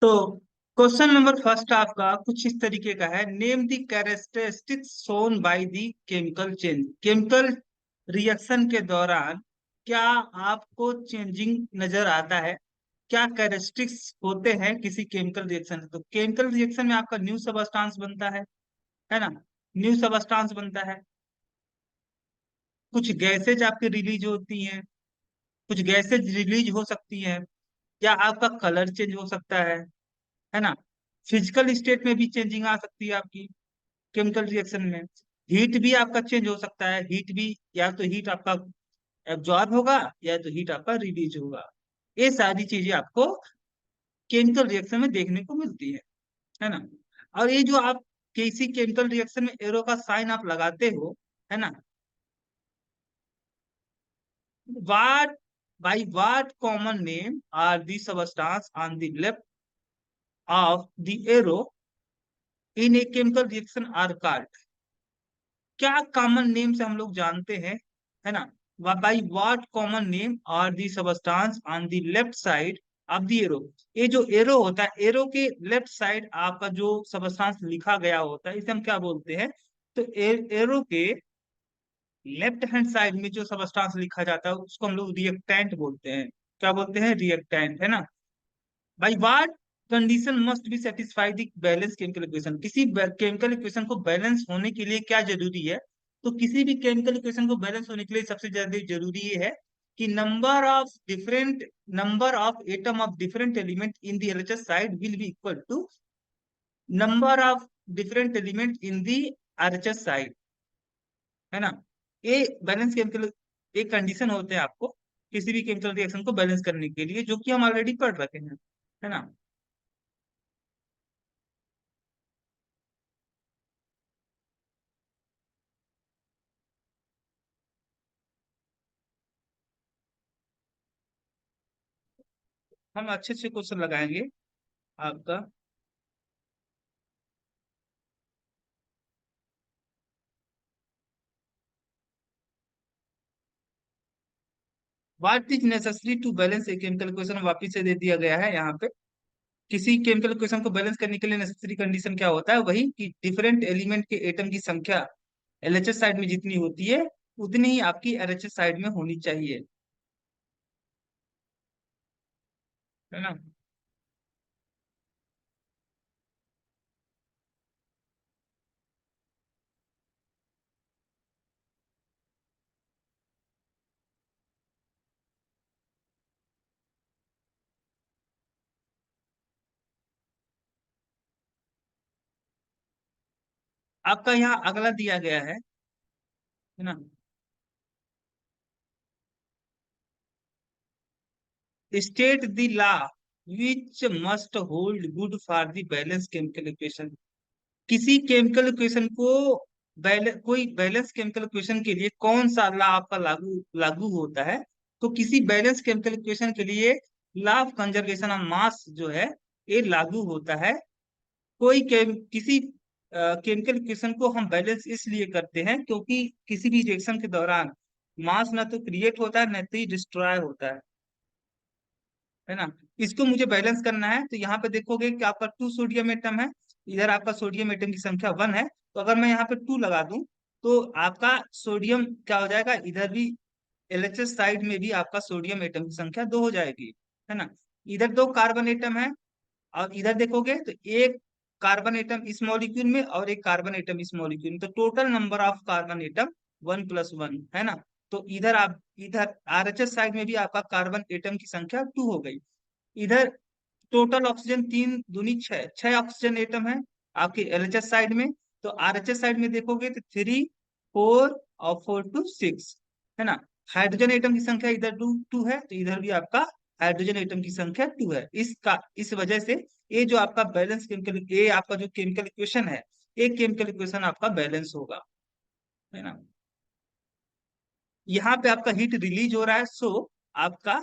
तो question number first आपका कुछ इस तरीके का है। Name the characteristics shown by the chemical change. Chemical reaction के दौरान क्या आपको चेंजिंग नजर आता है? क्या कैरेक्टरिस्टिक्स होते हैं किसी केमिकल रिएक्शन? तो केमिकल रिएक्शन में आपका न्यू सबस्टांस बनता है ना? न्यू सबस्टांस बनता है। कुछ गैसेज आपकी रिलीज होती हैं, कुछ गैसेज रिलीज हो सकती हैं, या आपका कलर चेंज हो सकता है ना? फिजिकल स्टेट में भी चेंजिंग आ सकती है आपकी केमिकल रिएक्शन में। हीट भी आपका चेंज हो सकता है। हीट भी, या तो हीट आपका एब्जॉर्ब होगा या तो हीट आपका रिलीज होगा। ये सारी चीजें आपको केमिकल रिएक्शन में देखने को मिलती है ना? और ये जो आप किसी केमिकल रिएक्शन में एरो का साइन आप लगाते हो, है ना, what by what common name are the substance on the left of the arrow in a chemical reaction are called? क्या कॉमन नेम से हम लोग जानते हैं, है ना? By what common name are the substance on the left side of the arrow. ये जो एरो होता है, एरो के लेफ्ट साइड आपका जो सबस्टांस लिखा गया होता है, इसे हम क्या बोलते हैं? तो एरो के लेफ्ट हैंड साइड में जो सबस्टांस लिखा जाता है उसको हम लोग रिएक्टेंट बोलते हैं। क्या बोलते हैं? रिएक्टेंट, है ना? By what condition must be satisfy the balance chemical equation. किसी केमिकल इक्वेशन को बैलेंस होने के लिए क्या जरूरी है? तो किसी भी केमिकल इक्वेशन को बैलेंस होने के लिए सबसे ज्यादा जरूरी ये है कि number of atom of different element in the LHS side will be equal to number of different element in the RHS side, है ना? ये बैलेंस केमिकल एक कंडीशन होते हैं आपको किसी भी केमिकल रिएक्शन को बैलेंस करने के लिए, जो कि हम ऑलरेडी पढ़ रखे हैं, है ना? हम अच्छे से क्वेश्चन लगाएंगे आपका। What is necessary to balance a chemical equation, वापिस से दे दिया गया है यहाँ पे। किसी केमिकल इक्वेशन को बैलेंस करने के लिए नेसेसरी कंडीशन क्या होता है? वही कि डिफरेंट एलिमेंट के एटम की संख्या एलएचएस साइड में जितनी होती है उतनी ही आपकी आरएचएस साइड में होनी चाहिए, है ना? आपका यहाँ अगला दिया गया है ना? State the law which must hold good for the balance chemical equation. किसी केमिकल इक्वेशन को कोई बैलेंस केमिकल इक्वेशन के लिए कौन सा लॉ आपका लागू लागू होता है? तो किसी बैलेंस केमिकल इक्वेशन के लिए law of conservation of mass जो है ये लागू होता है। किसी केमिकल इक्वेशन को हम बैलेंस इसलिए करते हैं क्योंकि किसी भी रिएक्शन के दौरान मास ना तो क्रिएट होता है ना तो ही डिस्ट्रॉय होता है ना? इसको मुझे बैलेंस करना है, तो यहाँ पे देखोगे कि आपका 2 सोडियम एटम है, इधर आपका सोडियम एटम की संख्या 1 है। तो अगर मैं यहाँ पे 2 लगा दूं तो आपका सोडियम क्या हो जाएगा? इधर भी एलएचएस साइड में भी आपका सोडियम एटम की संख्या 2 हो जाएगी, है ना? इधर 2 कार्बन एटम है, और इधर देखोगे तो एक कार्बन एटम इस मॉलिक्यूल में और एक कार्बन एटम इस मॉलिक्यूल में, तो total number of carbon atom 1+1, है ना? तो इधर आरएचएस साइड में भी आपका कार्बन एटम की संख्या 2 हो गई। इधर टोटल ऑक्सीजन 3 दूनी 6, 6 ऑक्सीजन एटम है आपके एलएचएस साइड में। तो आरएचएस साइड में देखोगे तो 3 4 और 4 2 6, है ना? हाइड्रोजन एटम की संख्या इधर 2 है, तो इधर भी आपका हाइड्रोजन एटम की संख्या 2 है। इस वजह से ये जो आपका बैलेंस केमिकल, ये आपका जो केमिकल इक्वेशन है, एक केमिकल इक्वेशन आपका बैलेंस होगा, है ना? यहाँ पे आपका हीट रिलीज हो रहा है, सो आपका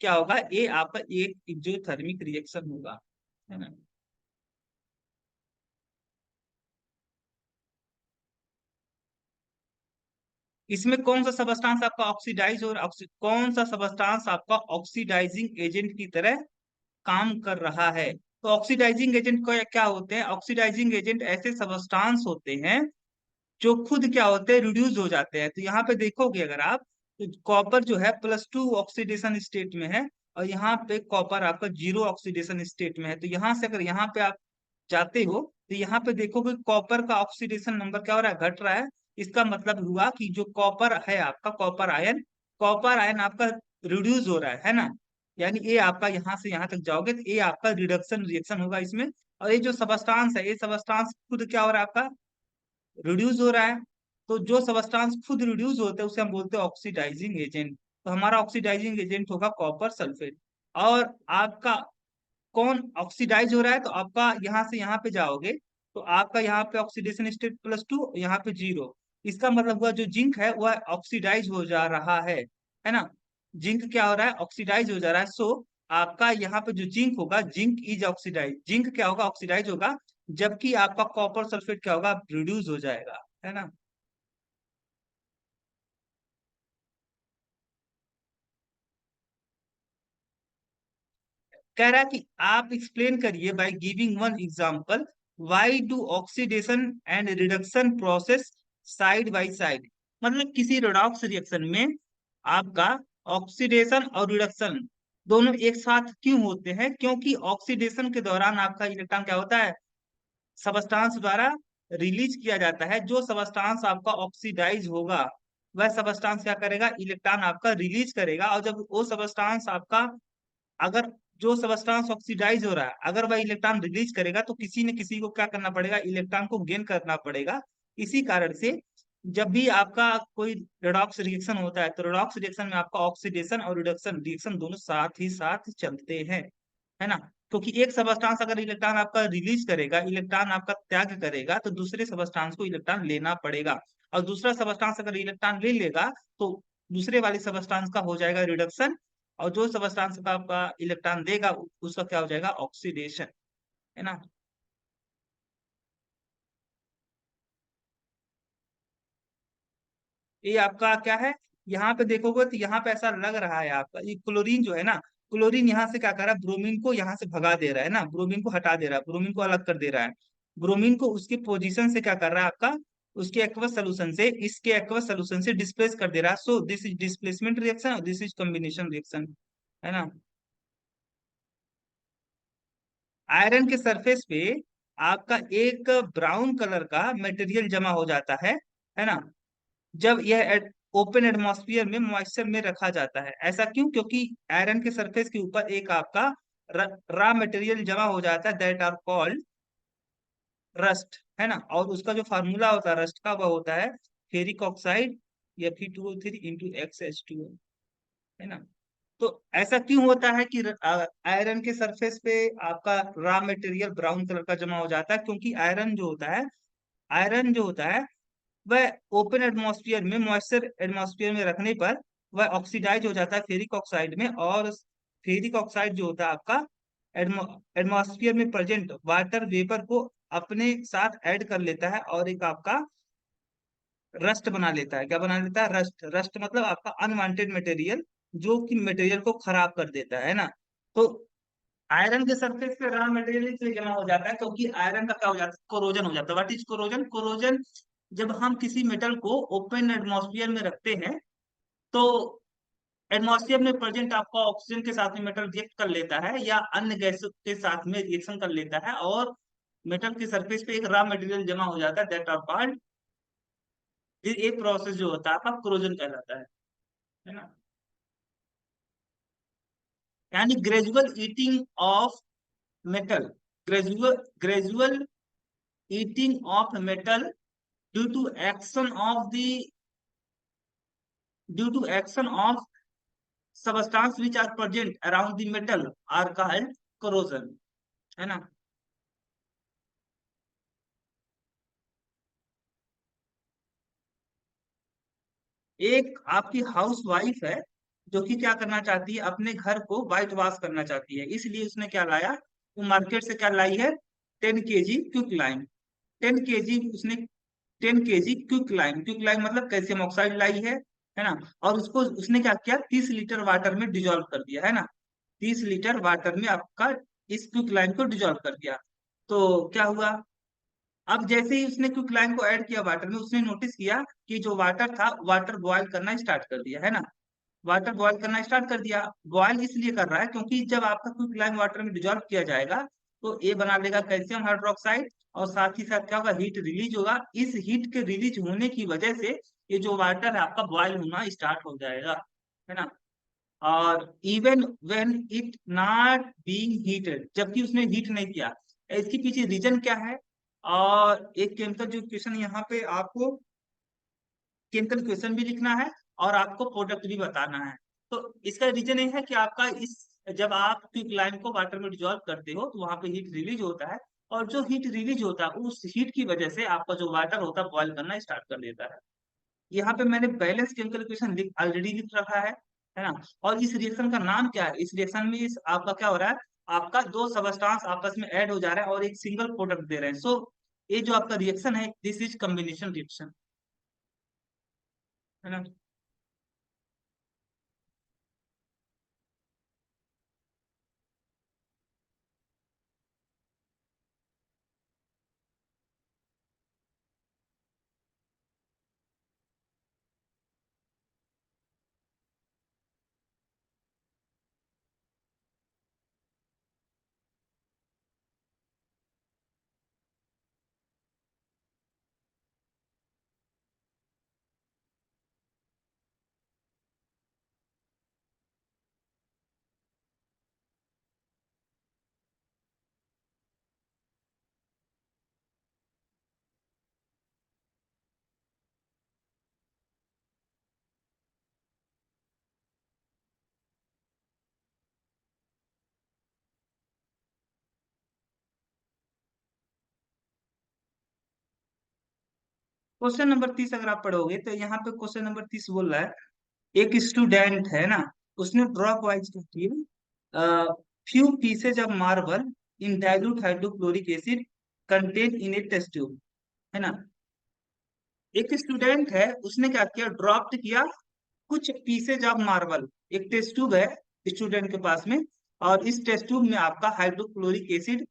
क्या होगा? ये आपका एक एक्सोथर्मिक रिएक्शन होगा, है ना? इसमें कौन सा सबस्टांस आपका ऑक्सीडाइज और कौन सा सबस्टांस आपका ऑक्सीडाइजिंग एजेंट की तरह काम कर रहा है? तो ऑक्सीडाइजिंग एजेंट क्या होते हैं? ऑक्सीडाइजिंग एजेंट ऐसे सबस्टांस होते हैं जो खुद क्या होते हैं, रिड्यूस हो जाते हैं। तो यहाँ पे देखोगे अगर आप, तो कॉपर जो है +2 ऑक्सीडेशन स्टेट में है, और यहाँ पे कॉपर आपका 0 ऑक्सीडेशन स्टेट में है। तो यहाँ से अगर यहाँ पे आप जाते हो, तो यहाँ पे देखोगे कॉपर का ऑक्सीडेशन नंबर क्या हो रहा है, घट रहा है। इसका मतलब हुआ कि जो कॉपर है आपका, कॉपर आयन आपका रिड्यूस हो रहा है ना। यानी ये आपका यहाँ से यहाँ तक जाओगे तो ये आपका रिडक्शन रिएक्शन होगा इसमें। और ये जो सबस्टांस है, ये सबस्टांस खुद क्या हो रहा है आपका, रिड्यूस हो रहा है। तो जो सबस्टांस खुद रिड्यूस होते हैं उसे हम बोलते हैं ऑक्सीडाइजिंग एजेंट। तो हमारा ऑक्सीडाइजिंग एजेंट होगा कॉपर सल्फेट। और आपका कौन ऑक्सीडाइज हो रहा है, तो आपका यहाँ से यहाँ पे जाओगे तो आपका यहाँ पे ऑक्सीडेशन स्टेट +2, यहाँ पे 0। इसका मतलब हुआ जो जिंक है वह ऑक्सीडाइज हो जा रहा है ना। जिंक क्या हो रहा है, ऑक्सीडाइज हो जा रहा है। सो आपका यहाँ पे जो जिंक होगा, जिंक इज ऑक्सीडाइज, जिंक क्या होगा, ऑक्सीडाइज होगा। जबकि आपका कॉपर सल्फेट क्या होगा, रिड्यूस हो जाएगा, है ना। कह रहा है कि आप एक्सप्लेन करिए by giving one example, why do oxidation and reduction process side by side. मतलब किसी रेडॉक्स रिएक्शन में आपका ऑक्सीडेशन और रिडक्शन दोनों एक साथ क्यों होते हैं? क्योंकि ऑक्सीडेशन के दौरान आपका इलेक्ट्रॉन क्या होता है, सबस्टांस द्वारा रिलीज किया जाता है। जो सबस्टांस आपका ऑक्सीडाइज होगा, वह सबस्टांस क्या करेगा, इलेक्ट्रॉन आपका रिलीज करेगा। और जब वो सबस्टांस आपका, अगर जो सबस्टांस ऑक्सीडाइज हो रहा है, अगर वह इलेक्ट्रॉन रिलीज करेगा, तो किसी न किसी को क्या करना पड़ेगा, इलेक्ट्रॉन को गेन करना पड़ेगा। इसी कारण से जब भी आपका कोई रेडॉक्स रिएक्शन होता है, तो रेडॉक्स रिएक्शन में आपका ऑक्सीडेशन और रिडक्शन रिएक्शन दोनों साथ ही साथ चलते हैं, है ना। क्योंकि एक सबस्टांस अगर इलेक्ट्रॉन आपका रिलीज करेगा, इलेक्ट्रॉन आपका त्याग करेगा, तो दूसरे सबस्टांस को इलेक्ट्रॉन लेना पड़ेगा। और दूसरा सबस्टांस अगर इलेक्ट्रॉन ले लेगा, तो दूसरे वाले सबस्टांस का हो जाएगा रिडक्शन, और जो सबस्टांस का आपका इलेक्ट्रॉन देगा उसका क्या हो जाएगा, ऑक्सीडेशन, है ना। ये आपका क्या है, यहाँ पे देखोगे तो यहाँ पे ऐसा लग रहा है आपका ये क्लोरीन जो है ना, क्लोरीन यहाँ से क्या कर रहा है, ब्रोमीन को यहाँ से भगा दे रहा है ना, ब्रोमीन को हटा दे रहा है, ब्रोमीन को अलग कर दे रहा है। ब्रोमीन को उसके पोजीशन से क्या कर रहा है आपका, उसके एक्वस सोल्यूशन से इसके एक्वस सोल्यूशन से डिस्प्लेस कर दे रहा है। So this is displacement reaction और दिस इज कॉम्बिनेशन रिएक्शन, है ना। आयरन के सरफेस पे आपका एक ब्राउन कलर का मटेरियल जमा हो जाता है ना। जब यह ओपन एटमॉस्फेयर में मॉइस्चर में रखा जाता है, ऐसा क्यों? क्योंकि आयरन के सरफेस के ऊपर एक आपका रॉ मटेरियल जमा हो जाता है, दैट आर कॉल्ड रस्ट, है ना। और उसका जो फार्मूला होता है रस्ट का, वह होता है फेरिक ऑक्साइड Fe2O3 × XH2O, है ना। तो ऐसा क्यों होता है कि आयरन के सरफेस पे आपका रॉ मटेरियल ब्राउन कलर का जमा हो जाता है? क्योंकि आयरन जो होता है वह ओपन एटमॉस्फेयर में, मॉइस्चर एटमॉस्फेयर में रखने पर वह ऑक्सीडाइज हो जाता है फेरिक ऑक्साइड में। और फेरिक ऑक्साइड जो होता है आपका एटमॉस्फेयर में प्रेजेंट वाटर वेपर को अपने साथ ऐड कर लेता है, और एक आपका रस्ट बना लेता है। क्या बना लेता है, रस्ट। रस्ट मतलब आपका अनवांटेड मटेरियल, जो कि मटेरियल को खराब कर देता है ना। तो आयरन के सरफेस पे रॉ मटेरियल इसलिए जमा हो जाता है क्योंकि आयरन का क्या हो जाता है, कोरोजन हो जाता है। What is corrosion? कोरोजन जब हम किसी मेटल को ओपन एटमॉस्फेयर में रखते हैं, तो एटमॉस्फेयर में प्रेजेंट आपका ऑक्सीजन के साथ में मेटल रिएक्ट कर लेता है, या अन्य गैस के साथ में रिएक्शन कर लेता है, और मेटल के सरफेस पे एक रॉ मटेरियल जमा हो जाता है, दैट आर कॉल्ड, ये प्रोसेस जो होता है आपका कोरोजन कहलाता है ना। यानी gradual eating of metal, gradual eating of metal due to action of the due to action of substance which are present around the metal are called corrosion, है ना। एक आपकी हाउस वाइफ है जो कि क्या करना चाहती है, अपने घर को व्हाइट वॉश करना चाहती है। इसलिए उसने क्या लाया, वो मार्केट से क्या लाई है, 10 kg क्विक लाइम। 10 kg उसने 10 kg quick lime, quick lime मतलब कैल्शियम ऑक्साइड लाई है ना। और उसको उसने क्या किया, 30 लीटर वाटर में डिजोल्व कर दिया, है ना। 30 लीटर वाटर में आपका इस क्विक लाइम को डिजोल्व कर दिया। तो क्या हुआ, अब जैसे ही उसने क्विक लाइम को ऐड किया वाटर में, उसने नोटिस किया कि जो वाटर था, वाटर बॉयल करना स्टार्ट कर दिया, है ना। वाटर बॉयल करना स्टार्ट कर दिया। बॉयल इसलिए कर रहा है क्योंकि जब आपका क्विक लाइम वाटर में डिजोल्व किया जाएगा, तो ये बना देगा कैल्शियम हाइड्रोक्साइड, और साथ ही साथ क्या होगा, हीट रिलीज होगा। इस हीट के रिलीज होने की वजह से ये जो वाटर है आपका बॉयल होना स्टार्ट हो जाएगा, है ना। और even when it not being heated, जबकि उसने हीट नहीं किया, इसके पीछे रीजन क्या है। और एक केमिकल जो क्वेश्चन यहाँ पे आपको केमिकल क्वेश्चन भी लिखना है और आपको प्रोडक्ट भी बताना है। तो इसका रीजन ये है कि आपका इस जब आप क्विक लाइम को वाटर में डिजोल्व करते हो तो वहां पे हीट रिलीज होता है, और जो हीट रिलीज होता है उस हीट की वजह से आपका जो वाटर होता है बॉयल करना स्टार्ट कर देता है। यहाँ पे मैंने बैलेंस केमिकल इक्वेशन लिख ऑलरेडी लिख रखा है ना। और इस रिएक्शन का नाम क्या है, इस रिएक्शन में इस आपका क्या हो रहा है, आपका दो सबस्टांस आपस में ऐड हो जा रहा है और एक सिंगल प्रोडक्ट दे रहे हैं। सो ये जो आपका रिएक्शन है, दिस इज कम्बिनेशन रिएक्शन, है ना। क्वेश्चन नंबर 30 अगर आप पढ़ोगे तो यहाँ पे क्वेश्चन नंबर 30 बोल रहा है, एक स्टूडेंट है ना, उसने ड्रॉप वाइज किया few pieces of marble in dilute hydrochloric acid contain in a test tube, है ना। एक स्टूडेंट है, उसने क्या किया, ड्रॉप्ट किया कुछ पीसेज ऑफ मार्बल, एक टेस्ट ट्यूब है स्टूडेंट के पास में, और इस टेस्ट ट्यूब में आपका हाइड्रोक्लोरिक एसिड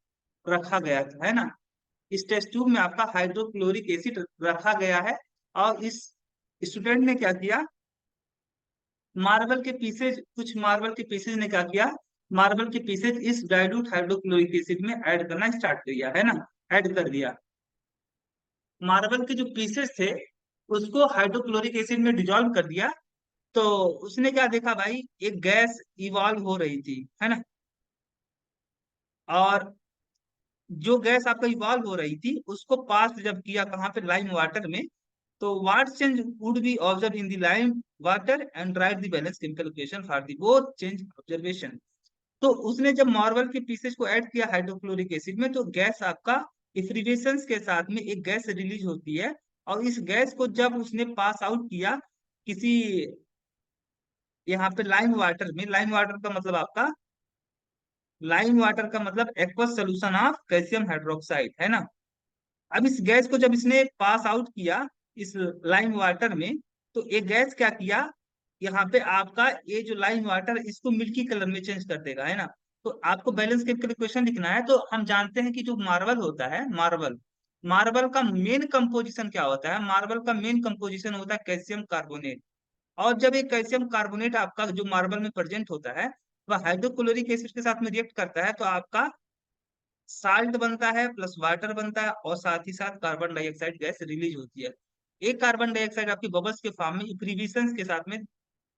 रखा गया था, है ना। इस टेस्ट ट्यूब में आपका हाइड्रोक्लोरिक एसिड रखा गया है, और इस स्टूडेंट ने क्या किया, मार्बल के पीसेज, कुछ मार्बल के पीसेज ने क्या किया, मार्बल के पीसेज इस डाइल्यूट हाइड्रोक्लोरिक एसिड में ऐड करना स्टार्ट कर दिया, है ना, ऐड कर दिया। मार्बल के जो पीसेस थे उसको हाइड्रोक्लोरिक एसिड में डिजोल्व कर दिया। तो उसने क्या देखा भाई, एक गैस इवॉल्व हो रही थी, है ना। और जो गैस आपका इवॉल्व हो रही थी उसको पास जब किया कहाँ पे, लाइम वाटर में, तो what change would be observe in the lime water and right the balance chemical equation for the both change observation. तो उसने जब मार्बल के पीसेस को ऐड किया हाइड्रोक्लोरिक एसिड में, तो गैस आपका इफ्रिवेशन के साथ में एक गैस रिलीज होती है, और इस गैस को जब उसने पास आउट किया किसी, यहाँ पे लाइम वाटर में, लाइम वाटर का मतलब आपका, लाइम वाटर का मतलब aqueous solution of calcium hydroxide, है ना। अब इस गैस को जब इसने पास आउट किया इस लाइम वाटर में, तो ये गैस क्या किया, यहाँ पे आपका ये जो लाइम वाटर इसको मिल्की कलर में चेंज कर देगा, है ना। तो आपको बैलेंस केमिकल इक्वेशन लिखना है। तो हम जानते हैं कि जो मार्बल होता है, मार्बल, मार्बल का मेन कंपोजिशन क्या होता है, मार्बल का मेन कंपोजिशन होता है कैल्शियम कार्बोनेट। और जब एक कैल्शियम कार्बोनेट आपका जो मार्बल में प्रेजेंट होता है, वह हाइड्रोक्लोरिक एसिड के साथ में रिएक्ट करता है, तो आपका साल्ट बनता है प्लस वाटर बनता है, और साथ ही साथ कार्बन डाइऑक्साइड गैस रिलीज होती है। एक कार्बन डाइऑक्साइड आपकी बबल्स के फॉर्म में इक्विलिब्रियम के साथ में,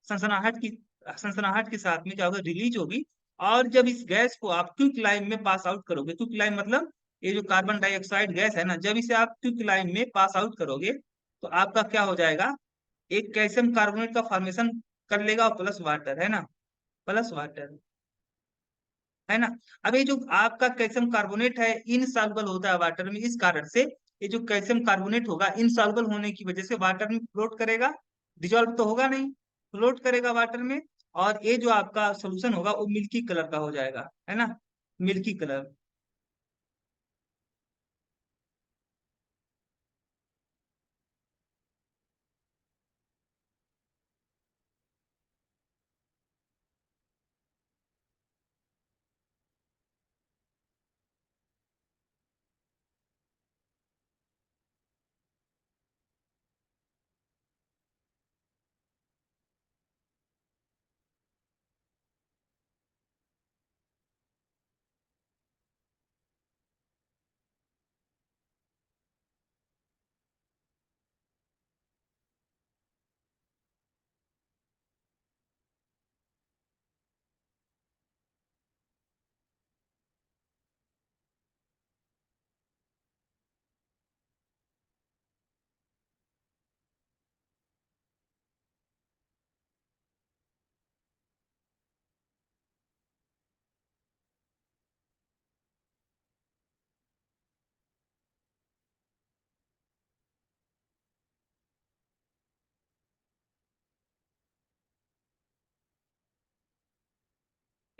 सनसनाहट की, सनसनाहट के साथ में क्या होगा, रिलीज होगी। और जब इस गैस को आप क्विक लाइम में पास आउट करोगे, क्विक लाइम मतलब ये जो कार्बन डाइऑक्साइड गैस है ना, जब इसे आप क्विक लाइम में पास आउट करोगे, तो आपका क्या हो जाएगा, एक कैल्शियम कार्बोनेट का फॉर्मेशन कर लेगा, और प्लस वाटर, है ना, प्लस वाटर, है ना। अब ये जो आपका कैल्शियम कार्बोनेट है इनसॉल्युबल होता है वाटर में, इस कारण से ये जो कैल्शियम कार्बोनेट होगा इनसॉल्युबल होने की वजह से वाटर में फ्लोट करेगा, डिजोल्व तो होगा नहीं, फ्लोट करेगा वाटर में। और ये जो आपका सोल्यूशन होगा वो मिल्की कलर का हो जाएगा, है ना, मिल्की कलर।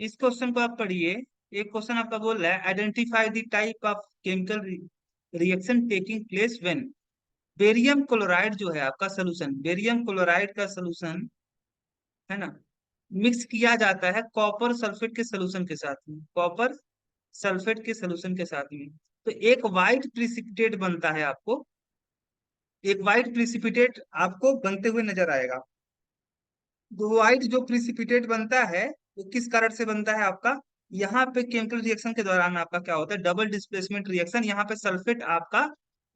इस क्वेश्चन को आप पढ़िए। एक क्वेश्चन आपका बोल रहा है identify the type of chemical reaction taking place when barium chloride जो है आपका सोल्यूशन, बेरियम क्लोराइड का सोल्यूशन है ना, मिक्स किया जाता है कॉपर सल्फेट के सोल्यूशन के साथ में, कॉपर सल्फेट के सोल्यूशन के साथ में। तो एक वाइट प्रिसिपिटेट बनता है आपको, एक वाइट प्रिसिपिटेट आपको बनते हुए नजर आएगा। तो व्हाइट जो प्रिसिपिटेट बनता है वो किस कारण से बनता है आपका, यहाँ पे केमिकल रिएक्शन के दौरान आपका क्या होता है, डबल डिस्प्लेसमेंट रिएक्शन। यहाँ पे सल्फेट आपका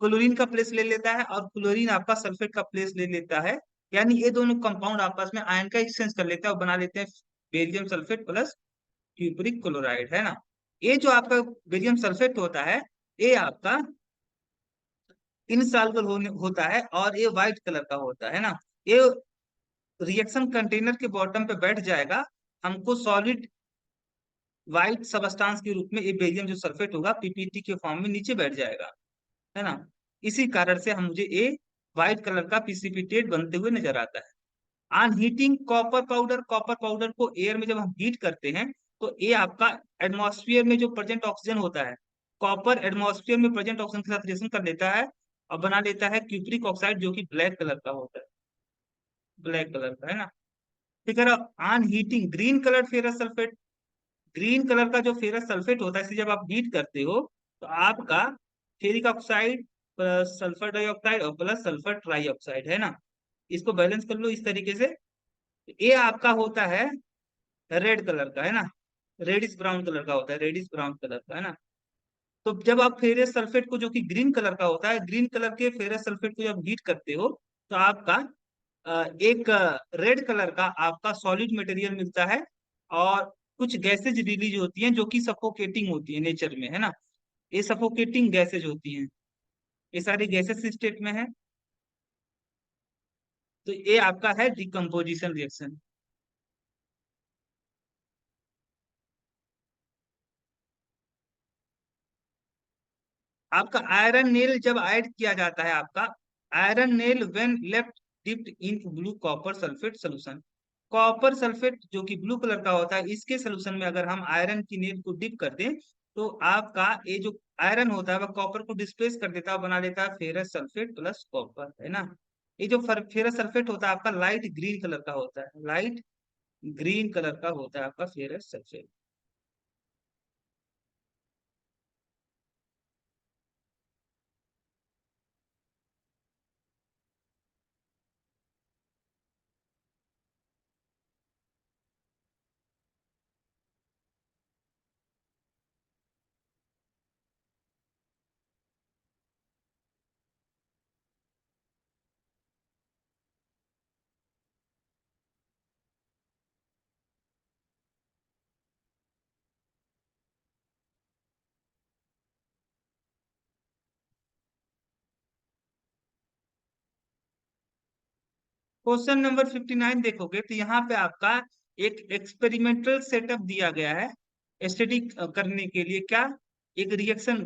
क्लोरीन का प्लेस ले लेता है और क्लोरीन आपका सल्फेट का प्लेस ले लेता है। यानी ये दोनों कंपाउंड आपस में आयन का एक्सचेंज कर लेते हैं और बना लेते हैं barium sulphate plus cupric chloride, है ना। ये जो आपका बेरियम सल्फेट होता है, ये आपका इनसॉल्युबल होने होता है और ये व्हाइट कलर का होता है ना। ये रिएक्शन कंटेनर के बॉटम पे बैठ जाएगा, हमको सॉलिड व्हाइट सबस्टांस के रूप में ये बेरियम जो सल्फेट होगा पीपीटी के फॉर्म में नीचे बैठ जाएगा, है ना। इसी कारण से हम मुझे ये व्हाइट कलर का प्रिसिपिटेट बनते हुए नजर आता है। On heating copper powder, copper powder को एयर में जब हम हीट करते हैं तो ये आपका एटमॉस्फेयर में जो प्रेजेंट ऑक्सीजन होता है, कॉपर एटमॉस्फेयर में प्रेजेंट ऑक्सीजन के साथ रिएक्शन कर लेता है और बना लेता है क्यूप्रिक ऑक्साइड जो कि ब्लैक कलर का होता है, ब्लैक कलर का, है ना। ठीक है। On heating green colour ferrous sulphate, green colour का जो फेरस सल्फेट होता है इसे जब आप हीट करते हो तो आपका ferric oxide plus sulphur dioxide और प्लस सल्फर ट्राइऑक्साइड, है ना। इसको बैलेंस कर लो इस तरीके से। ये आपका होता है रेड कलर का, है ना, रेडिश ब्राउन कलर का होता है, रेडिश ब्राउन कलर का, है ना। तो जब आप फेरस सल्फेट को जो कि ग्रीन कलर का होता है, ग्रीन कलर के फेरस सल्फेट को जब हीट करते हो तो आपका एक रेड कलर का आपका सॉलिड मटेरियल मिलता है और कुछ गैसेज रिलीज होती हैं जो कि सफोकेटिंग होती है नेचर में, है ना। ये सफोकेटिंग गैसेज होती हैं, ये सारी गैसेस स्टेट में है। तो ये आपका है डिकम्पोजिशन रिएक्शन। आपका आयरन नेल जब ऐड किया जाता है, आपका iron nail when left dipped in blue copper sulphate solution, copper sulphate जो कि ब्लू कलर का होता है इसके सोल्यूशन में अगर हम आयरन की नेल को डिप कर दें तो आपका ये जो आयरन होता है वह कॉपर को डिस्प्लेस कर देता है, बना देता है फेरस सल्फेट प्लस कॉपर, है ना। ये जो फेरस सल्फेट होता है आपका लाइट ग्रीन कलर का होता है, लाइट ग्रीन कलर का होता है आपका फेरस सल्फेट। क्वेश्चन नंबर 59 देखोगे तो यहाँ पे आपका एक एक्सपेरिमेंटल सेटअप दिया गया है स्टडी करने के लिए। क्या, एक रिएक्शन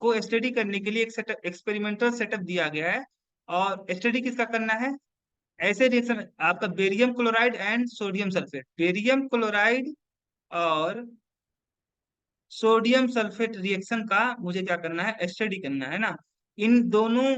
को स्टडी करने के लिए एक सेटअप, एक्सपेरिमेंटल सेटअप दिया गया है। और स्टडी किसका करना है, ऐसे रिएक्शन आपका barium chloride and sodium sulphate, barium chloride और सोडियम सल्फेट रिएक्शन का मुझे क्या करना है, स्टडी करना है ना। इन दोनों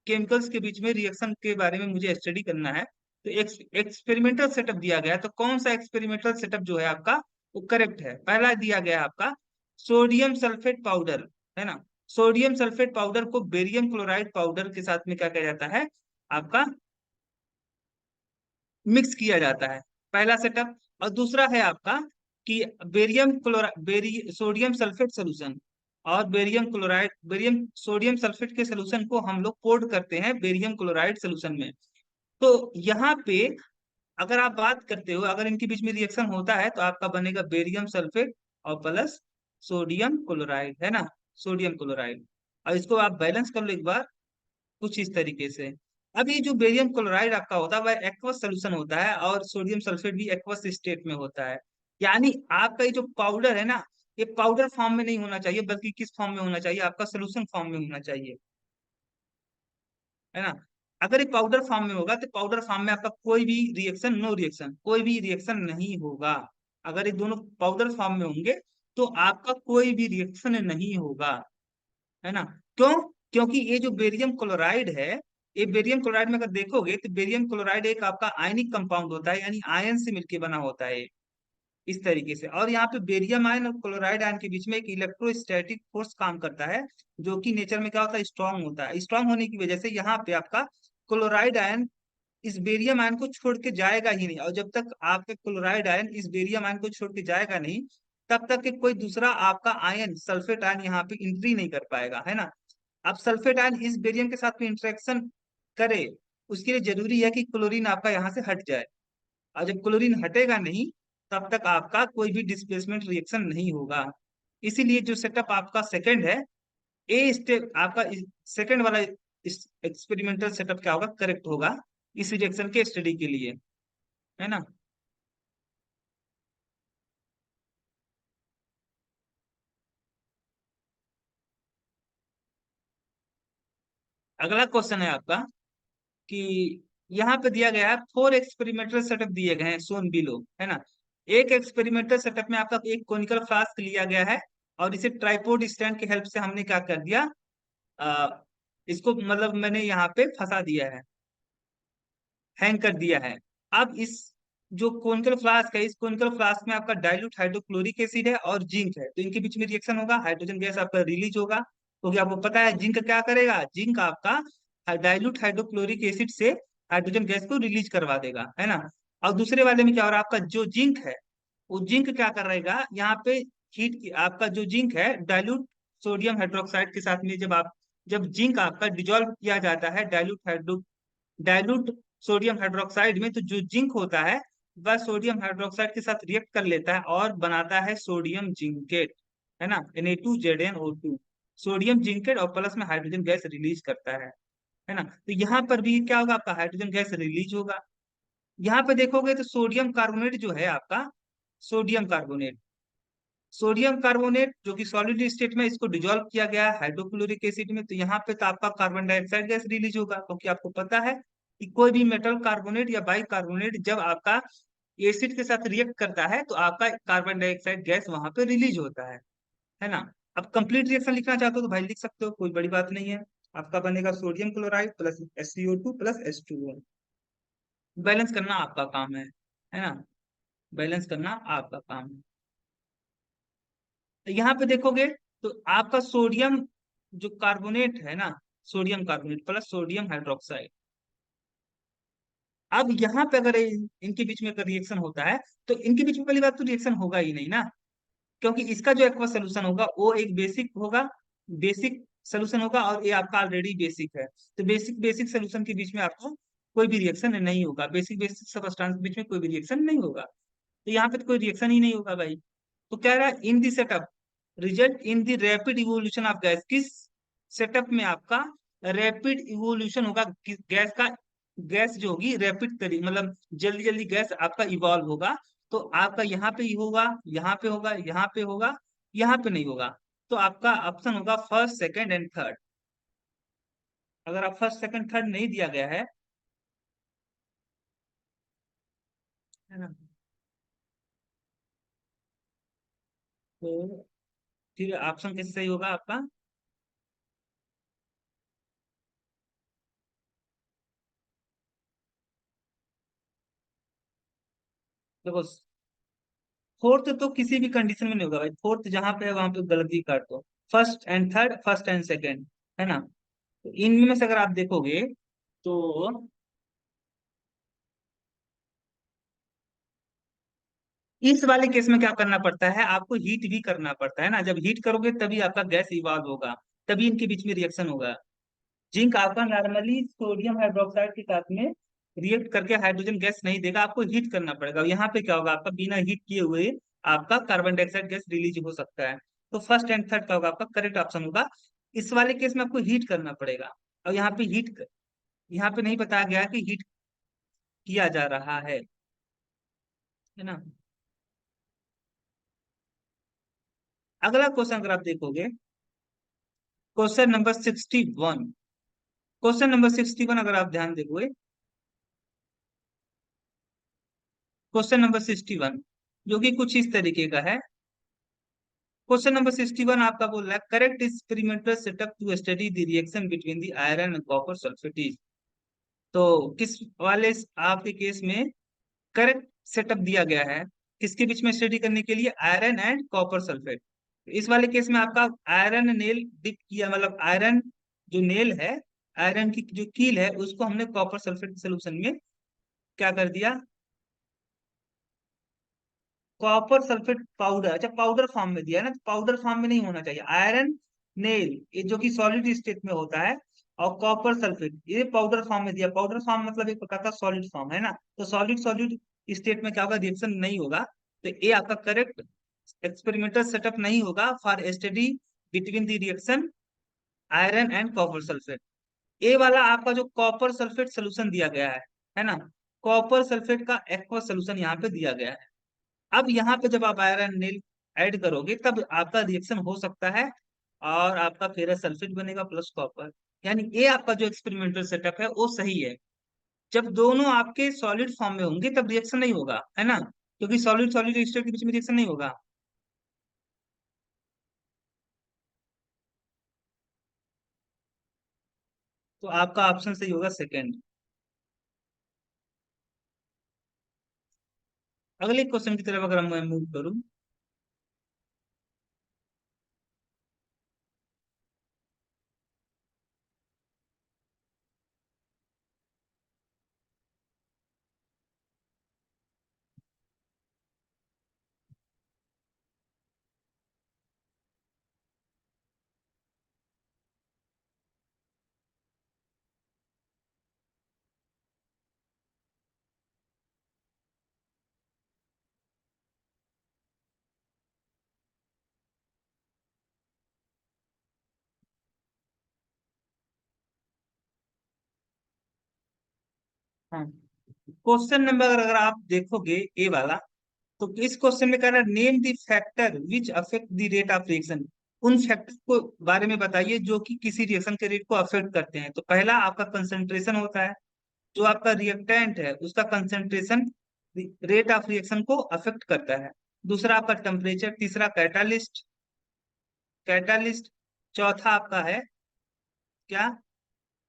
केमिकल्स के बीच में रिएक्शन के बारे में मुझे स्टडी करना है। तो एक एक्सपेरिमेंटल सेटअप दिया गया है, तो कौन सा एक्सपेरिमेंटल सेटअप जो है आपका वो करेक्ट है। पहला दिया गया है आपका सोडियम सल्फेट पाउडर, है ना। सोडियम सल्फेट पाउडर को बेरियम क्लोराइड पाउडर के साथ में क्या किया जाता है आपका, मिक्स किया जाता है, पहला सेटअप। और दूसरा है आपका कि बेरियम क्लोरा बेरी सोडियम सल्फेट सोल्यूशन और barium chloride, barium sodium sulphate के सोल्यूशन को हम लोग कोड करते हैं बेरियम क्लोराइड सोल्यूशन में। तो यहाँ पे अगर आप बात करते हो, अगर इनके बीच में रिएक्शन होता है तो आपका बनेगा बेरियम सल्फेट और प्लस सोडियम क्लोराइड, है ना, सोडियम क्लोराइड। और इसको आप बैलेंस कर लो एक बार कुछ इस तरीके से। अब ये जो बेरियम क्लोराइड आपका होता है वह एक्वस सोल्यूशन होता है और सोडियम सल्फेट भी एक्वस स्टेट में होता है। यानी आपका ये जो पाउडर है ना, ये पाउडर फॉर्म में नहीं होना चाहिए बल्कि किस फॉर्म में होना चाहिए, आपका सोल्यूशन फॉर्म में होना चाहिए, है ना। अगर ये पाउडर फॉर्म में होगा तो पाउडर फॉर्म में आपका कोई भी रिएक्शन, नो रिएक्शन, कोई भी रिएक्शन नहीं होगा। अगर ये दोनों पाउडर फॉर्म में होंगे तो आपका कोई भी रिएक्शन नहीं होगा, है ना। क्यों? क्योंकि ये जो बेरियम क्लोराइड है, ये बेरियम क्लोराइड में अगर देखोगे तो बेरियम क्लोराइड एक आपका आयनिक कंपाउंड होता है, यानी आयन से मिलकर बना होता है इस तरीके से। और यहाँ पे बेरियम आयन और क्लोराइड आयन के बीच में एक इलेक्ट्रोस्टैटिक फोर्स काम करता है, जो कि नेचर में क्या होता है, स्ट्रांग होता है। स्ट्रांग होने की वजह से यहाँ पे आपका क्लोराइड आयन इस बेरियम आयन को छोड़ के जाएगा ही नहीं, और जब तक आपका क्लोराइड आयन इस बेरियम आयन को छोड़ के जाएगा नहीं, तब तक कि कोई दूसरा आपका आयन सल्फेट आयन यहाँ पे एंट्री नहीं कर पाएगा, है ना। अब सल्फेट आयन इस बेरियम के साथ में इंटरेक्शन करे, उसके लिए जरूरी है कि क्लोरीन आपका यहाँ से हट जाए, और जब क्लोरीन हटेगा नहीं, तब तक आपका कोई भी डिस्प्लेसमेंट रिएक्शन नहीं होगा। इसीलिए जो सेटअप आपका सेकंड है, ए स्टेप आपका सेकंड वाला एक्सपेरिमेंटल सेटअप क्या होगा, करेक्ट होगा इस रिएक्शन के स्टडी के लिए, है ना। अगला क्वेश्चन है आपका कि यहाँ पे दिया गया है 4 एक्सपेरिमेंटल सेटअप दिए गए हैं सोन बिलो, है ना। एक एक्सपेरिमेंटल सेटअप में आपका एक कोनिकल फ्लास्क लिया गया है, और इसे ट्राइपोड स्टैंड की हेल्प से हमने क्या कर दिया, आ, इसको मतलब मैंने यहाँ पे फंसा दिया है, हैंग कर दिया है। अब इस जो कोनिकल फ्लास्क है, इस कोनिकल फ्लास्क में आपका डाइल्यूट हाइड्रोक्लोरिक एसिड है और जिंक है, तो इनके बीच में रिएक्शन होगा, हाइड्रोजन गैस आपका रिलीज होगा, क्योंकि आपको पता है जिंक क्या करेगा, जिंक आपका डाइल्यूट हाइड्रोक्लोरिक एसिड से हाइड्रोजन गैस को रिलीज करवा देगा, है ना। और दूसरे वाले में क्या हो रहा है, आपका जो जिंक है, वो जिंक क्या कर रहेगा यहाँ पे, हीट आपका जो जिंक है डाइल्यूट सोडियम हाइड्रोक्साइड के साथ में, जब जिंक आपका डिजोल्व किया जाता है डाइल्यूट सोडियम हाइड्रोक्साइड में, तो जो जिंक होता है वह सोडियम हाइड्रोक्साइड के साथ रिएक्ट कर लेता है और बनाता है सोडियम जिंकेट, है ना, Na2ZnO2। सोडियम जिंकेट और प्लस में हाइड्रोजन गैस रिलीज करता है ना। तो यहाँ पर भी क्या होगा, आपका हाइड्रोजन गैस रिलीज होगा। यहाँ पे देखोगे तो सोडियम कार्बोनेट जो है आपका, सोडियम कार्बोनेट सोडियम कार्बोनेट जो कि सॉलिड स्टेट में, इसको डिजोल्व किया गया है हाइड्रोक्लोरिक एसिड में, तो यहाँ पे तो आपका कार्बन डाइऑक्साइड गैस रिलीज होगा, क्योंकि आपको पता है कि कोई भी मेटल कार्बोनेट या बाई कार्बोनेट जब आपका एसिड के साथ रिएक्ट करता है तो आपका कार्बन डाइऑक्साइड गैस वहां पे रिलीज होता है ना। अब कंप्लीट रिएक्शन लिखना चाहते हो तो भाई लिख सकते हो, कोई बड़ी बात नहीं है। आपका बनेगा sodium chloride plus SiO2 plus H2O। Balance करना आपका काम है ना, बैलेंस करना आपका काम है। तो यहाँ पे देखोगे तो आपका सोडियम जो कार्बोनेट है ना, sodium carbonate plus sodium hydroxide, अब यहाँ पे अगर इनके बीच में अगर रिएक्शन होता है, तो इनके बीच में पहली बात तो रिएक्शन होगा ही नहीं ना, क्योंकि इसका जो एक्वा सोल्यूशन होगा वो एक बेसिक होगा, बेसिक सोल्यूशन होगा, और ये आपका ऑलरेडी बेसिक है। तो बेसिक बेसिक सोल्यूशन के बीच में आपको कोई भी रिएक्शन नहीं होगा, बेसिक बेसिक सबस्टांस के बीच में कोई भी रिएक्शन नहीं होगा, तो यहाँ पे तो कोई रिएक्शन ही नहीं होगा भाई। तो कह रहा है in the setup result in the rapid evolution of gas, किस सेटअप में आपका रैपिड इवोल्यूशन होगा गैस का, गैस जो होगी रैपिड तरीके मतलब जल्दी जल्दी गैस आपका इवॉल्व होगा। तो आपका यहाँ पे ही होगा, यहाँ पे होगा, यहाँ पे होगा, यहाँ पे नहीं होगा। तो आपका ऑप्शन होगा फर्स्ट सेकंड एंड थर्ड। अगर आप फर्स्ट सेकंड थर्ड नहीं दिया गया है ना, तो फिर ऑप्शन कैसे सही होगा आपका। देखो फोर्थ तो किसी भी कंडीशन में नहीं होगा भाई, फोर्थ जहां पे है वहां पे गलती कर दो। First and third, first and second, है ना। तो इनमें से अगर आप देखोगे तो इस वाले केस में क्या करना पड़ता है, आपको हीट भी करना पड़ता है ना, जब हीट करोगे तभी आपका गैस इवॉल्व होगा, तभी इनके बीच में रिएक्शन होगा। जिंक आपका नॉर्मली सोडियम हाइड्रोक्साइड के साथ में रिएक्ट करके हाइड्रोजन गैस नहीं देगा, आपको हीट करना पड़ेगा। यहाँ पे क्या होगा, आपका बिना हीट किए हुए आपका कार्बन डाइऑक्साइड गैस रिलीज हो सकता है। तो फर्स्ट एंड थर्ड का होगा आपका करेक्ट ऑप्शन होगा। इस वाले केस में आपको हीट करना पड़ेगा, और यहाँ पे नहीं बताया गया कि हीट किया जा रहा है ना। अगला क्वेश्चन अगर आप देखोगे, क्वेश्चन नंबर 61, क्वेश्चन नंबर 61 अगर आप ध्यान देखोगे, क्वेश्चन नंबर 61, जो कि कुछ इस तरीके का है। क्वेश्चन नंबर 61 आपका बोल रहा है correct experimental setup to study the reaction between the iron and copper sulphate is. तो किस वाले आपके केस में करेक्ट सेटअप दिया गया है किसके बीच में स्टडी करने के लिए, आयरन एंड कॉपर सल्फेट। इस वाले केस में आपका आयरन नेल डिप किया, मतलब आयरन जो नेल है, आयरन की जो कील है उसको हमने कॉपर सल्फेट सोल्यूशन में क्या कर दिया, कॉपर सल्फेट पाउडर, अच्छा पाउडर फॉर्म में दिया है ना, तो पाउडर फॉर्म में नहीं होना चाहिए। आयरन नेल ये जो कि सॉलिड स्टेट में होता है, और कॉपर सल्फेट ये पाउडर फॉर्म में दिया। पाउडर फॉर्म मतलब एक प्रकार का सॉलिड फॉर्म है ना, तो सॉलिड सॉलिड स्टेट में क्या होगा, रिएक्शन नहीं होगा। तो ये आपका करेक्ट एक्सपेरिमेंटल सेटअप नहीं होगा for study between the reaction iron and copper sulphate. A वाला आपका जो कॉपर सल्फेट सोल्यूशन दिया गया है ना, कॉपर सल्फेट का एक्वा सोल्यूशन यहाँ पे दिया गया है। अब यहाँ पे जब आप आयरन नील ऐड करोगे तब आपका रिएक्शन हो सकता है, और आपका फेरस सल्फेट बनेगा प्लस कॉपर। यानी ये आपका जो एक्सपेरिमेंटल सेटअप है वो सही है। जब दोनों आपके सॉलिड फॉर्म में होंगे तब रिएक्शन नहीं होगा, है ना, क्योंकि सॉलिड सॉलिड स्टेट के बीच में रिएक्शन नहीं होगा। तो आपका ऑप्शन सही होगा सेकेंड। अगले क्वेश्चन की तरफ अगर मैं मूव करूं, हाँ, क्वेश्चन नंबर अगर आप देखोगे ए वाला, तो इस क्वेश्चन में कह रहा है name the factor which affect the rate of reaction. उन फैक्टर को बारे में बताइए जो कि किसी रिएक्शन के रेट को अफेक्ट करते हैं। तो पहला आपका कंसंट्रेशन होता है, जो आपका रिएक्टेंट है उसका कंसंट्रेशन रेट ऑफ रिएक्शन को अफेक्ट करता है। दूसरा आपका टेम्परेचर, तीसरा कैटालिस्ट, कैटालिस्ट, चौथा आपका है क्या,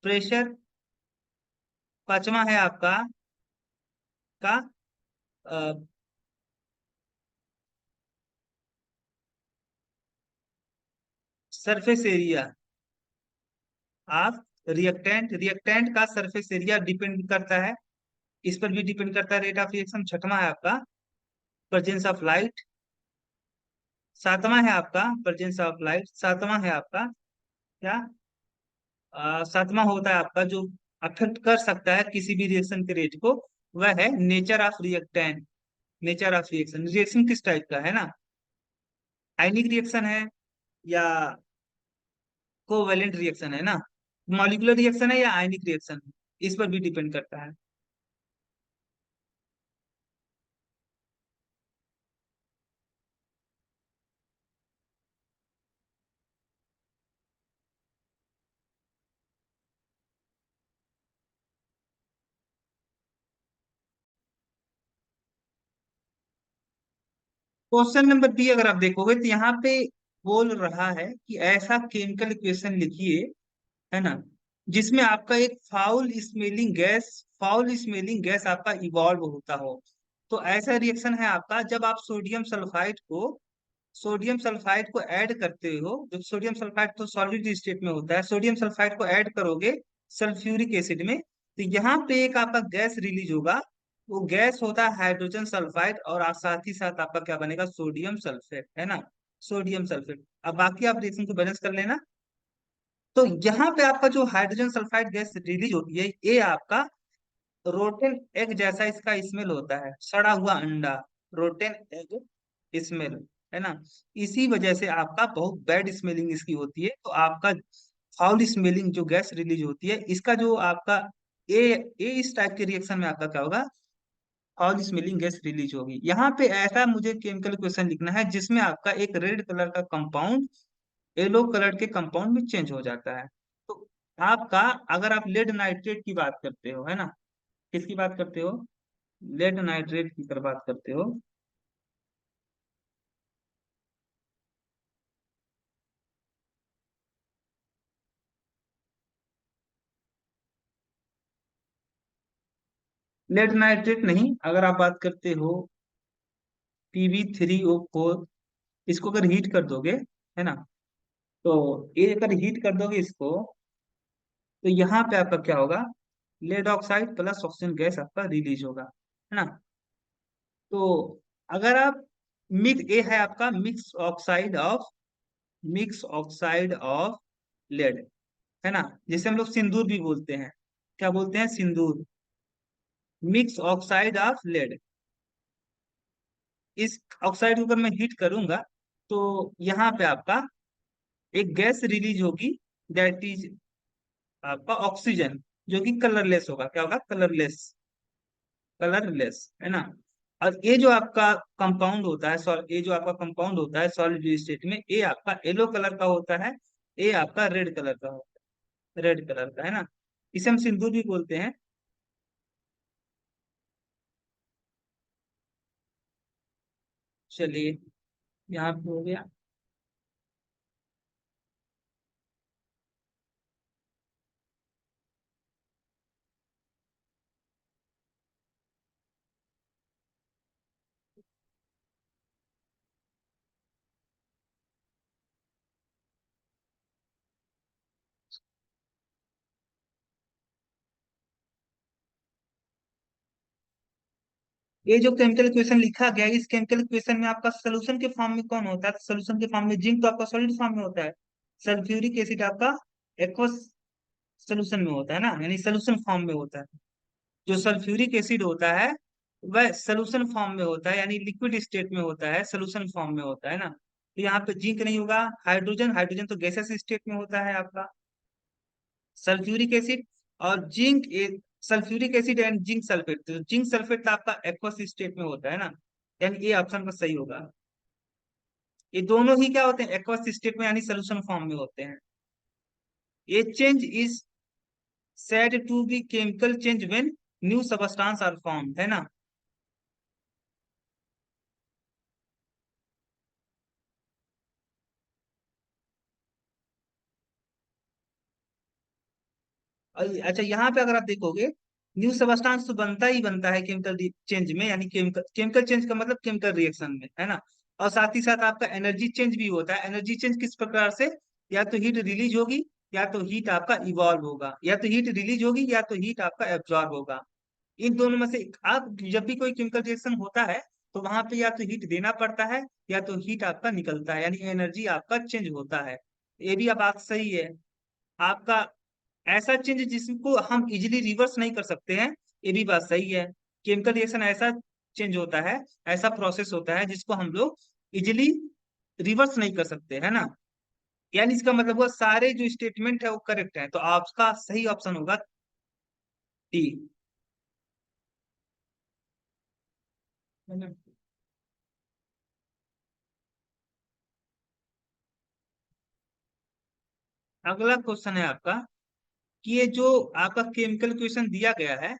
प्रेशर, पांचवा है आपका का सरफेस एरिया। आप रिएक्टेंट, रिएक्टेंट का सरफेस एरिया डिपेंड करता है, इस पर भी डिपेंड करता है रेट ऑफ रिएक्शन। छठवां है आपका प्रेजेंस ऑफ लाइट, सातवां है आपका प्रेजेंस ऑफ लाइट, सातवां है आपका क्या, सातवां होता है आपका जो अफेक्ट कर सकता है किसी भी रिएक्शन के रेट को, वह है nature of reactant. Nature of reaction, reaction किस टाइप का है ना, आयनिक रिएक्शन है या कोवेलेंट रिएक्शन है ना, मॉलिक्यूलर रिएक्शन है या आयनिक रिएक्शन है, इस पर भी डिपेंड करता है। क्वेश्चन नंबर बी अगर आप देखोगे तो यहाँ पे बोल रहा है कि ऐसा केमिकल इक्वेशन लिखिए, है ना, जिसमें आपका एक फाउल स्मेलिंग गैस आपका इवॉल्व होता हो। तो ऐसा रिएक्शन है आपका जब आप सोडियम सल्फाइड को ऐड करते हो, जब सोडियम सल्फाइड तो सॉलिड स्टेट में होता है, सोडियम सल्फाइड को ऐड करोगे सल्फ्यूरिक एसिड में, तो यहाँ पे एक आपका गैस रिलीज होगा। वो गैस होता है हाइड्रोजन सल्फाइड, और साथ ही साथ आपका क्या बनेगा, सोडियम सल्फेट, है ना, सोडियम सल्फेट। अब बाकी आप रिएक्शन को बैलेंस कर लेना। तो यहाँ पे आपका जो हाइड्रोजन सल्फाइड गैस रिलीज होती है, ये आपका रोटेन एग जैसा इसका स्मेल होता है, सड़ा हुआ अंडा, रोटेन एग स्मेल, है ना। इसी वजह से आपका बहुत बैड स्मेलिंग इसकी होती है। तो आपका फाउल स्मेलिंग जो गैस रिलीज होती है, इसका जो आपका ए ए इस टाइप के रिएक्शन में आपका क्या होगा, फाउल स्मेलिंग गैस रिलीज होगी। यहाँ पे ऐसा मुझे केमिकल क्वेश्चन लिखना है जिसमें आपका एक रेड कलर का कंपाउंड येलो कलर के कंपाउंड में चेंज हो जाता है। तो आपका, अगर आप लेड नाइट्रेट की बात करते हो, है ना, किसकी बात करते हो, लेड नाइट्रेट की कर बात करते हो, लेड नाइट्रेट नहीं, अगर आप बात करते हो Pb3O4, इसको अगर हीट कर दोगे, है ना, तो ये अगर हीट कर दोगे इसको, तो यहाँ पे आपका क्या होगा, lead oxide plus oxygen gas आपका रिलीज होगा, है ना। तो अगर आप मिक्स, ये है आपका मिक्स ऑक्साइड ऑफ लेड, है ना, जिसे हम लोग सिंदूर भी बोलते हैं। क्या बोलते हैं? Sindoor. Mix oxide of lead. इस ऑक्साइड को अगर मैं हीट करूंगा, तो यहाँ पे आपका एक गैस रिलीज होगी, दैट इज आपका ऑक्सीजन, जो कि कलरलेस होगा। क्या होगा? कलरलेस। कलरलेस, है ना। और ये जो आपका कंपाउंड होता है, ये जो आपका कंपाउंड होता है सॉलिड स्टेट में, ये आपका येलो कलर का होता है, ये आपका रेड कलर का होता है, रेड कलर का, है ना। इसे हम सिंदूर भी बोलते हैं। चलिए, यहाँ पे हो गया। ये जो केमिकल इक्वेशन लिखा गया है, इस केमिकल इक्वेशन में आपका सोल्यूशन के फॉर्म में कौन होता है? सोल्यूशन के फॉर्म में जिंक तो आपका सॉलिड फॉर्म में होता है। सल्फ्यूरिक एसिड आपका एक्वस सोल्यूशन में होता है ना, यानी सोल्यूशन फॉर्म में होता है। जो सल्फ्यूरिक एसिड होता है वह सोल्यूशन फॉर्म में होता है, यानी लिक्विड स्टेट में होता है, सोल्यूशन फॉर्म में होता है ना। तो यहाँ पे जिंक नहीं होगा। हाइड्रोजन, हाइड्रोजन तो गैसेस स्टेट में होता है आपका। सल्फ्यूरिक एसिड और zinc, sulphuric acid and zinc sulphate, तो जिंक सल्फेट आपका एक्वस स्टेट में होता है ना, यानी ये ऑप्शन का सही होगा। ये दोनों ही क्या होते हैं? एक्वस स्टेट में, यानी सोल्यूशन फॉर्म में होते हैं। ये change is said to be chemical change when new substance are formed, है ना। अच्छा, यहाँ पे अगर आप देखोगे, न्यू सबस्टांस तो बनता ही बनता है केमिकल चेंज में, यानी केमिकल केमिकल चेंज का मतलब केमिकल रिएक्शन में, है ना। और साथ ही साथ आपका एनर्जी चेंज भी होता है। एनर्जी चेंज किस प्रकार से? या तो हीट रिलीज होगी, या तो हीट आपका इवॉल्व होगा, या तो हीट रिलीज होगी, या तो हीट आपका एब्जॉर्ब होगा। इन दोनों में से आप जब भी कोई केमिकल रिएक्शन होता है, तो वहां पे या तो हीट देना पड़ता है, या तो हीट आपका निकलता है, यानी एनर्जी आपका चेंज होता है। ये भी बात सही है आपका। ऐसा चेंज जिसको हम इजीली रिवर्स नहीं कर सकते हैं, ये भी बात सही है। केमिकल रिएक्शन ऐसा चेंज होता है, ऐसा प्रोसेस होता है जिसको हम लोग इजीली रिवर्स नहीं कर सकते, है ना। यानी इसका मतलब वो सारे जो स्टेटमेंट है वो करेक्ट है, तो आपका सही ऑप्शन होगा डी। है ना? अगला क्वेश्चन है आपका कि ये जो आपका केमिकल इक्वेशन दिया गया है,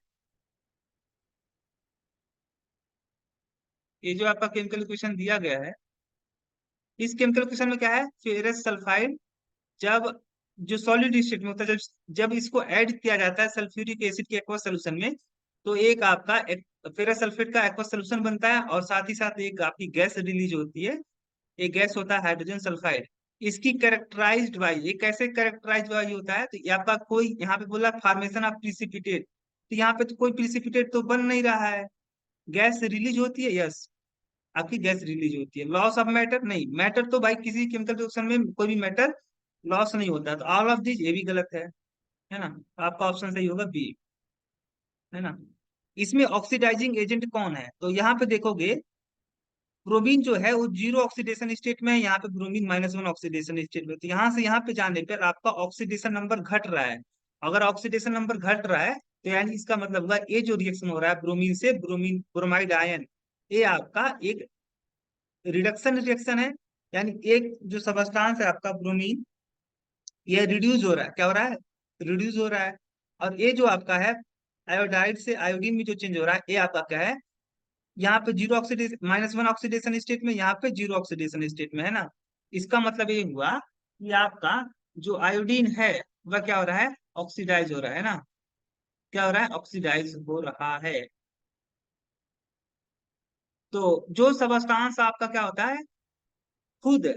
ये जो आपका केमिकल इक्वेशन दिया गया है, इस केमिकल इक्वेशन में क्या है? फेरस सल्फाइड, जब जो सॉलिड स्टेट में होता है, जब जब इसको ऐड किया जाता है सल्फ्यूरिक एसिड के एक्वस सोल्यूशन में, तो एक आपका एक फेरस सल्फेट का एक्वस सोल्यूशन बनता है, और साथ ही साथ एक आपकी गैस रिलीज होती है। एक गैस होता है हाइड्रोजन सल्फाइड। इसकी कैरेक्टराइज्ड बाय, ये कैसे कैरेक्टराइज बाय होता है? तो ये आपका कोई यहाँ पे बोला फॉर्मेशन ऑफ प्रिसिपिटेट, तो यहाँ पे तो कोई प्रिसिपिटेट तो बन नहीं रहा है। गैस रिलीज होती है, यस, आपकी गैस रिलीज होती है। लॉस ऑफ मैटर नहीं, मैटर तो भाई किसी केमिकल रिएक्शन में कोई भी मैटर लॉस नहीं होता, तो ऑल ऑफ दिस ये भी गलत है ना। आपका ऑप्शन सही होगा बी, है ना। इसमें ऑक्सीडाइजिंग एजेंट कौन है? तो यहाँ पे देखोगे, ब्रोमीन जो है वो जीरो ऑक्सीडेशन स्टेट में है, यहाँ पे ब्रोमीन -1 ऑक्सीडेशन स्टेट में, तो यहाँ से यहाँ पे जाने पर आपका ऑक्सीडेशन नंबर घट रहा है। अगर ऑक्सीडेशन नंबर घट रहा है, तो यानी इसका मतलब हुआ ये जो रिएक्शन हो रहा है ब्रोमीन से ब्रोमीन ब्रोमाइड आयन, ये आपका एक रिडक्शन रिएक्शन है। यानी एक जो सबस्टांस है आपका ब्रोमीन, ये रिड्यूस हो रहा है। क्या हो रहा है? रिड्यूस हो रहा है। और ये जो आपका है आयोडाइड से आयोडीन में जो चेंज हो रहा है, ये आपका क्या है? यहाँ पे जीरो ऑक्सीडेशन -1 ऑक्सीडेशन स्टेट में, यहाँ पे जीरो ऑक्सीडेशन स्टेट में, है ना। इसका मतलब ये हुआ कि आपका जो आयोडीन है वह क्या हो रहा है? ऑक्सीडाइज हो रहा है ना। क्या हो रहा है? ऑक्सीडाइज हो रहा है। तो जो सबस्टांस आपका क्या होता है, खुद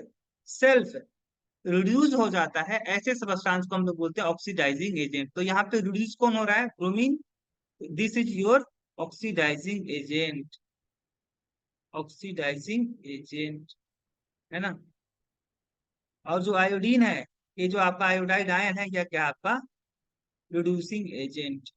सेल्फ रिड्यूस हो जाता है, ऐसे सबस्टांस को हम लोग बोलते हैं ऑक्सीडाइजिंग एजेंट। तो यहाँ पे रिड्यूस कौन हो रहा है, bromine, this is your oxidising agent, oxidising agent, है ना। और जो आयोडीन है, ये जो आपका आयोडाइड आयन है, यह क्या आपका रिड्यूसिंग एजेंट।